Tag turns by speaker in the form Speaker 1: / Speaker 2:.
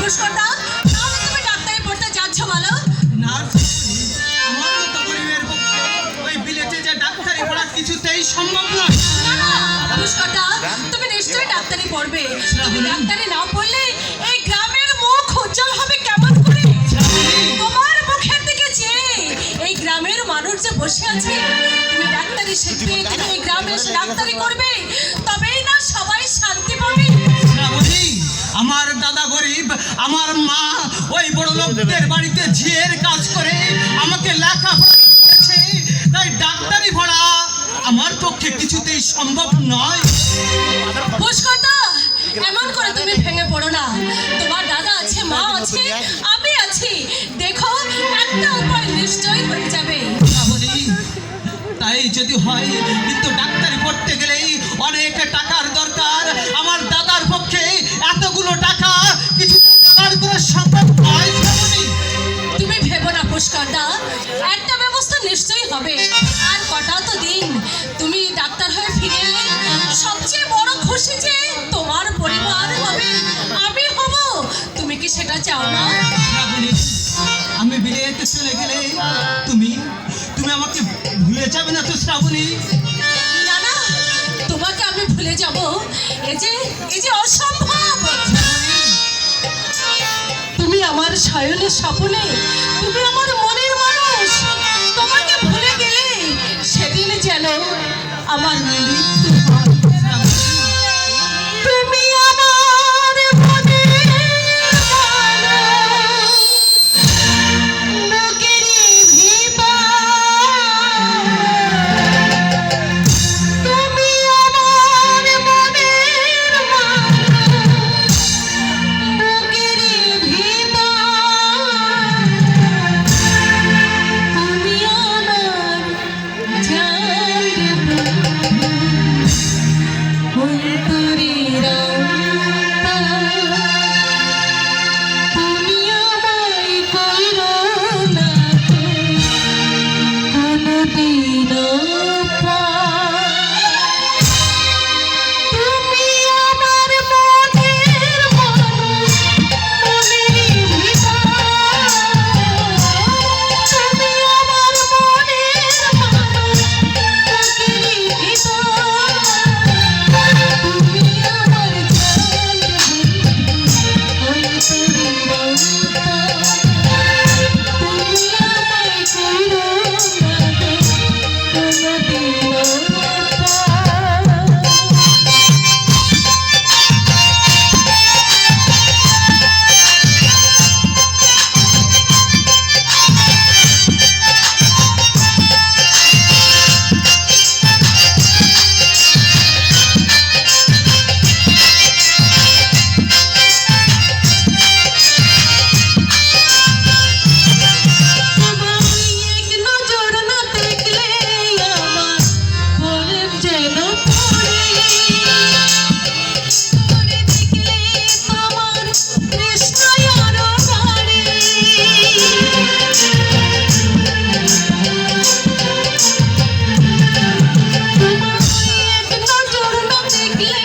Speaker 1: পুষ্করদা, তাহলে তুমি ডাক্তারি পড়তে যাচ্ছ বলো?
Speaker 2: আমার মতো গরিবের পক্ষে ওই বিলেতে যে ডাক্তারি পড়া কিছুতেই সম্ভব নয়।
Speaker 1: না না পুষ্করদা, তুমি নিশ্চয়ই ডাক্তারি পড়বে। তুমি ডাক্তারি না পড়লে এই গ্রামের মুখ উজ্জ্বল হবে কেমন করে? তোমার মুখের দিকে চেয়ে এই গ্রামের মানুষ যে বসে আছে, তুমি ডাক্তারি শিখবে, তুমি এই গ্রামে এসে ডাক্তারি করবে, তবেই না সবাই শান্তি পাবে।
Speaker 2: শ্রাবণী, আমার দাদা গরিব, আমার মা ওই বড় লোকদের বাড়িতে ঝিয়ের কাজ করে আমাকে লেখাপড়া শিখিয়েছে, তাই ডাক্তারি পড়া আমার পক্ষে কিছুতেই সম্ভব নয়।
Speaker 1: পুষ্করদা, এমন করে তুমি ভেঙে পড়ো না। তোমার দাদা আছে, মা আছে, আমি আছি। দেখো, একটা উপায় নিশ্চয়ই হয়ে যাবে।
Speaker 2: শ্রাবণী, তাই যদি হয়, কিন্তু ডাক্তারি পড়তে গেলেই অনেক টাকার দরকার। আমার দাদার পক্ষে এতগুলো টাকা কিছু জোগাড় করা সম্ভব নয়। শ্রাবণী,
Speaker 1: তুমি ভেবো না পুষ্করদা, একটা ব্যবস্থা নিশ্চয়ই হবে। আর কটা তো দিন, তুমি ডাক্তার হয়ে ফিরে এলে সবচেয়ে বড় খুশি যে তোমার পরিবার হবে, আমি হব। তুমি কি সেটা চাও না?
Speaker 2: শ্রাবণী, আমি বিলেতে চলে গেলে তুমি তুমি আমাকে ভুলে যাবে না তো শ্রাবণী?
Speaker 1: না না, তোমাকে আমি ভুলে যাব এই যে অসম্ভব। তুমি আমার শয়নে স্বপ্নে, তুমি আমার মনের মানুষ। তোমাকে ভুলে গেলে সেদিন যেন আমার মৃত্যু হয়। তুমি আমার মনের মানুষ, বুকেরই ভিতর। তুমি আমার মনের মানুষ, বুকেরই ভিতর। তুমি আমার জান বন্ধু, অন্তরের অন্তর। তুমি আমায় করো না কোনদিনও পর। তুমি আমার মনের মানুষ, মনেরই ভিতর। তুমি আমার মনের মানুষ, বুকেরই ভিতর। তুমি আমার জান বন্ধু, অন্তরের অন্তর। তুমি আমায় করো না কোনদিনও এক নজর না দেখলে আমার মনে যেন পড়ে। করে দেখলে তোমার কৃষ্ণই আরো বাড়ে। তোমার এক নজর না দেখলে